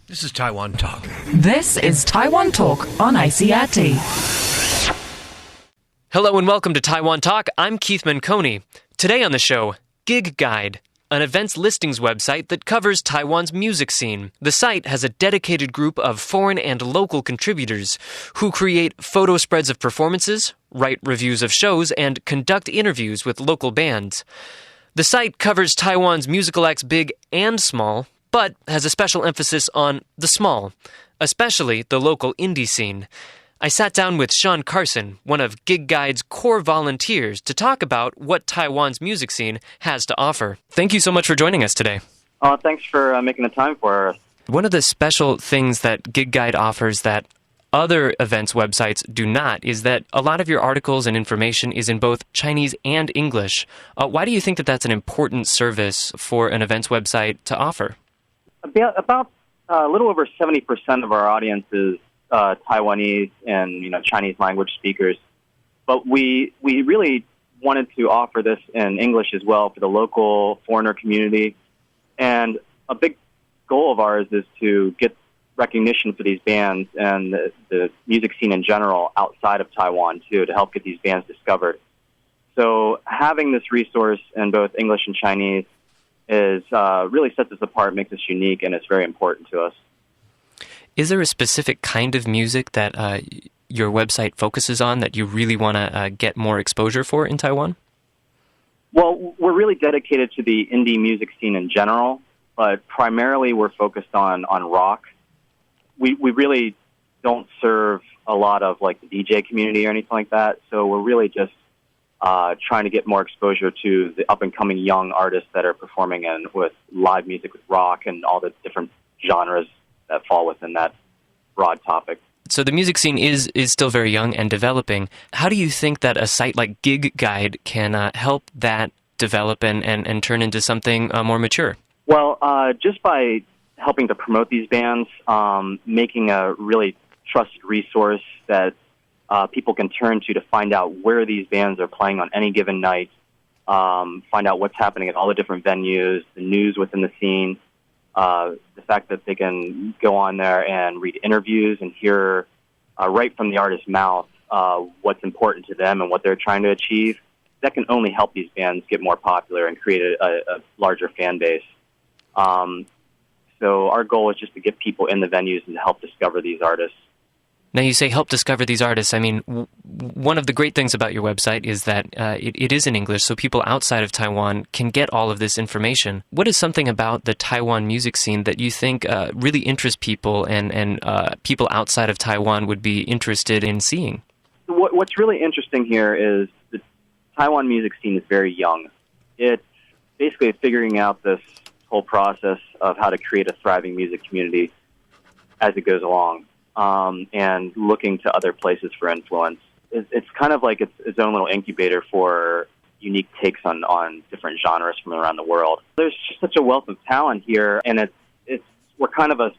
This is Taiwan Talk. This is Taiwan Talk on ICRT. Hello and welcome to Taiwan Talk. I'm Keith Menconi. Today on the show, Gig Guide, an events listings website that covers Taiwan's music scene. The site has a dedicated group of foreign and local contributors who create photo spreads of performances, write reviews of shows, and conduct interviews with local bands. The site covers Taiwan's musical acts big and small, but has a special emphasis on the small, especially the local indie scene. I sat down with Shawn Carson, one of Gig Guide's core volunteers, to talk about what Taiwan's music scene has to offer. Thank you so much for joining us today. Thanks for making the time for us. One of the special things that Gig Guide offers that other events websites do not is that a lot of your articles and information is in both Chinese and English. Why do you think that that's an important service for an events website to offer? About a little over 70% of our audience is Taiwanese and Chinese language speakers, but we really wanted to offer this in English as well for the local foreigner community. And a big goal of ours is to get recognition for these bands and the music scene in general outside of Taiwan too, to help get these bands discovered. So having this resource in both English and Chinese is really sets us apart, makes us unique, and it's very important to us. Is there a specific kind of music that your website focuses on that you really want to get more exposure for in Taiwan? Well, we're really dedicated to the indie music scene in general, but primarily we're focused on rock. We really don't serve a lot of like the DJ community or anything like that, so we're really just trying to get more exposure to the up-and-coming young artists that are performing with live music with rock and all the different genres that fall within that broad topic. So the music scene is still very young and developing. How do you think that a site like Gig Guide can help that develop and turn into something more mature? Well, just by helping to promote these bands, making a really trusted resource that people can turn to find out where these bands are playing on any given night, find out what's happening at all the different venues, the news within the scene, the fact that they can go on there and read interviews and hear right from the artist's mouth what's important to them and what they're trying to achieve. That can only help these bands get more popular and create a larger fan base. So our goal is just to get people in the venues and to help discover these artists. Now, you say help discover these artists. I mean, one of the great things about your website is that it is in English, so people outside of Taiwan can get all of this information. What is something about the Taiwan music scene that you think really interests people and people outside of Taiwan would be interested in seeing? What's really interesting here is the Taiwan music scene is very young. It's basically figuring out this whole process of how to create a thriving music community as it goes along. And looking to other places for influence. It's kind of like its own little incubator for unique takes on different genres from around the world. There's just such a wealth of talent here, and we're kind of a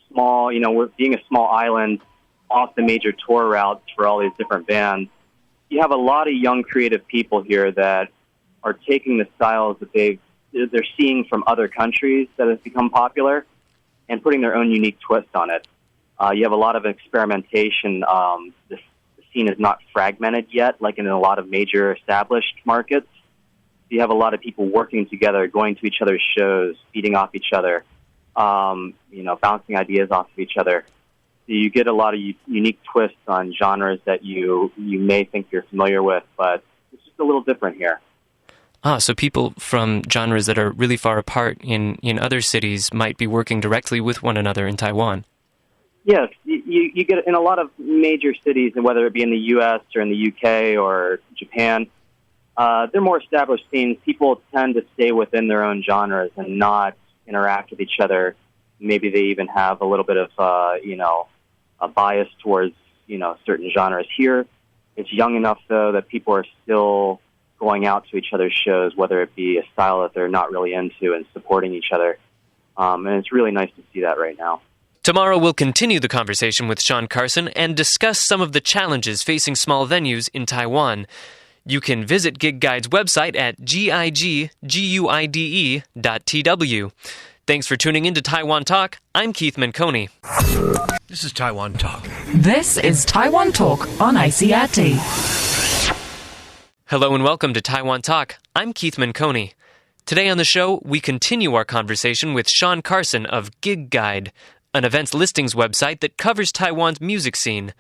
small, we're being a small island off the major tour routes for all these different bands. You have a lot of young creative people here that are taking the styles that they're seeing from other countries that have become popular and putting their own unique twist on it. You have a lot of experimentation. The scene is not fragmented yet, like in a lot of major established markets. You have a lot of people working together, going to each other's shows, feeding off each other, bouncing ideas off of each other. So you get a lot of unique twists on genres that you may think you're familiar with, but it's just a little different here. So people from genres that are really far apart in other cities might be working directly with one another in Taiwan. Yes, you get it in a lot of major cities, and whether it be in the U.S. or in the U.K. or Japan, they're more established scenes. People tend to stay within their own genres and not interact with each other. Maybe they even have a little bit of, a bias towards, certain genres. Here, it's young enough, though, that people are still going out to each other's shows, whether it be a style that they're not really into, and supporting each other. And it's really nice to see that right now. Tomorrow we'll continue the conversation with Shawn Carson and discuss some of the challenges facing small venues in Taiwan. You can visit Gig Guide's website at GigGuide.tw. Thanks for tuning in to Taiwan Talk. I'm Keith Menconi. This is Taiwan Talk. This is Taiwan Talk on ICRT. Hello and welcome to Taiwan Talk. I'm Keith Menconi. Today on the show, we continue our conversation with Shawn Carson of GigGuide, an events listings website that covers Taiwan's music scene.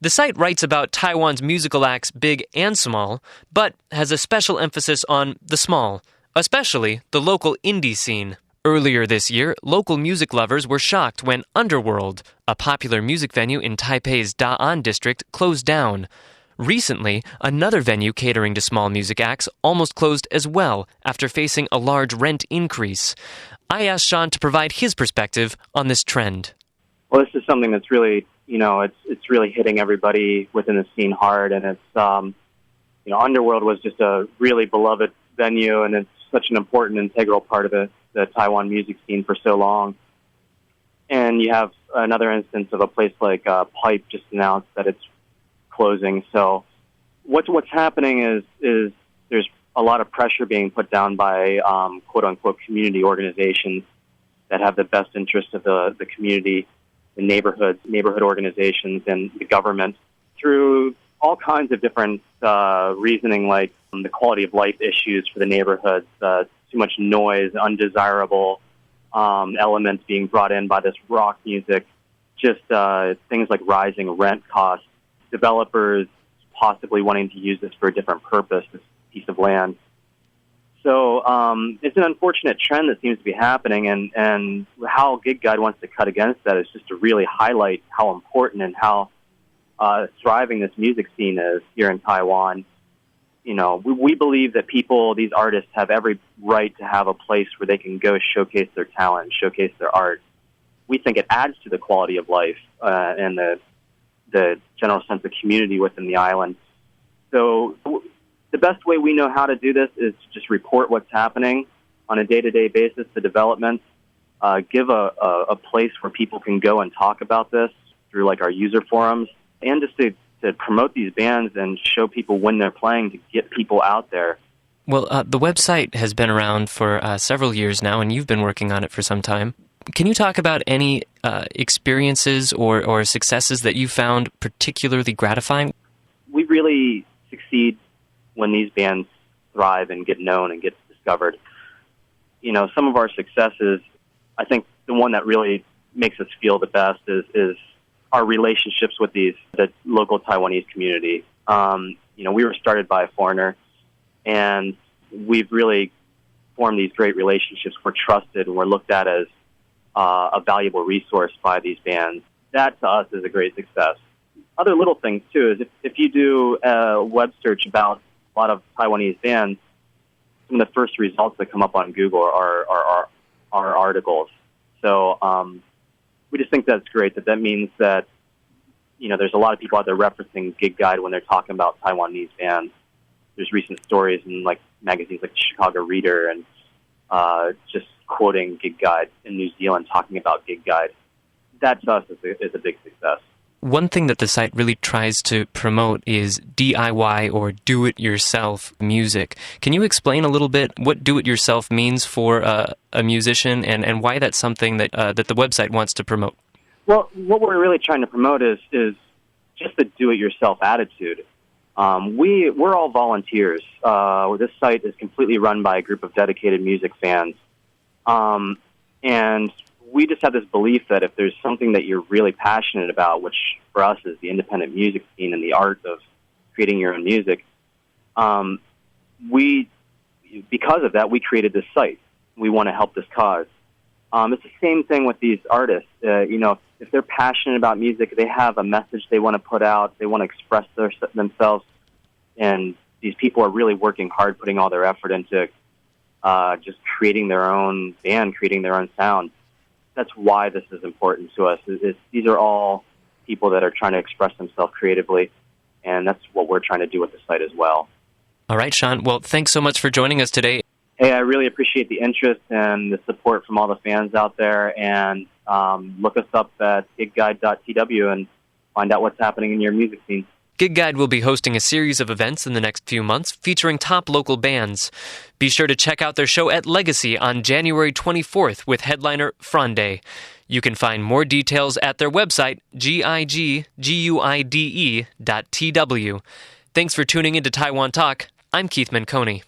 The site writes about Taiwan's musical acts big and small, but has a special emphasis on the small, especially the local indie scene. Earlier this year, local music lovers were shocked when Underworld, a popular music venue in Taipei's Da'an district, closed down. Recently, another venue catering to small music acts almost closed as well after facing a large rent increase. I asked Shawn to provide his perspective on this trend. Well, this is something that's really, it's really hitting everybody within the scene hard, and it's, Underworld was just a really beloved venue, and it's such an important, integral part of the Taiwan music scene for so long. And you have another instance of a place like Pipe just announced that it's closing. So what's happening is there's a lot of pressure being put down by quote-unquote community organizations that have the best interest of the community, the neighborhood organizations, and the government through all kinds of different reasoning, like the quality of life issues for the neighborhoods, too much noise, undesirable elements being brought in by this rock music, just things like rising rent costs, developers possibly wanting to use this for a different purpose, this piece of land. So it's an unfortunate trend that seems to be happening, and how GigGuide wants to cut against that is just to really highlight how important and how thriving this music scene is here in Taiwan. We believe that these artists have every right to have a place where they can go showcase their talent, showcase their art. We think it adds to the quality of life and the general sense of community within the island. So the best way we know how to do this is to just report what's happening on a day-to-day basis, the developments, give a place where people can go and talk about this through like our user forums, and just to promote these bands and show people when they're playing to get people out there. Well, the website has been around for several years now, and you've been working on it for some time. Can you talk about any experiences or successes that you found particularly gratifying? We really succeed when these bands thrive and get known and get discovered. Some of our successes, I think the one that really makes us feel the best is our relationships with the local Taiwanese community. We were started by a foreigner, and we've really formed these great relationships. We're trusted, and we're looked at as a valuable resource by these bands. That, to us, is a great success. Other little things, too, is if you do a web search about a lot of Taiwanese bands, some of the first results that come up on Google are articles. So we just think that's great. That means that, there's a lot of people out there referencing GigGuide when they're talking about Taiwanese bands. There's recent stories in magazines like Chicago Reader and just quoting GigGuide in New Zealand, talking about GigGuide. That, to us, is a big success. One thing that the site really tries to promote is DIY or do-it-yourself music. Can you explain a little bit what do-it-yourself means for a musician and why that's something that the website wants to promote? Well, what we're really trying to promote is just the do-it-yourself attitude. We're all volunteers. This site is completely run by a group of dedicated music fans. And we just have this belief that if there's something that you're really passionate about, which for us is the independent music scene and the art of creating your own music, because of that, we created this site. We want to help this cause. It's the same thing with these artists. If they're passionate about music, they have a message they want to put out, they want to express themselves, and these people are really working hard, putting all their effort into just creating their own band, creating their own sound. That's why this is important to us. These are all people that are trying to express themselves creatively, and that's what we're trying to do with the site as well. All right, Shawn. Well, thanks so much for joining us today. Hey, I really appreciate the interest and the support from all the fans out there, and look us up at GigGuide.tw and find out what's happening in your music scene. Gig Guide will be hosting a series of events in the next few months featuring top local bands. Be sure to check out their show at Legacy on January 24th with headliner Fronde. You can find more details at their website, GigGuide.tw. Thanks for tuning into Taiwan Talk. I'm Keith Menconi.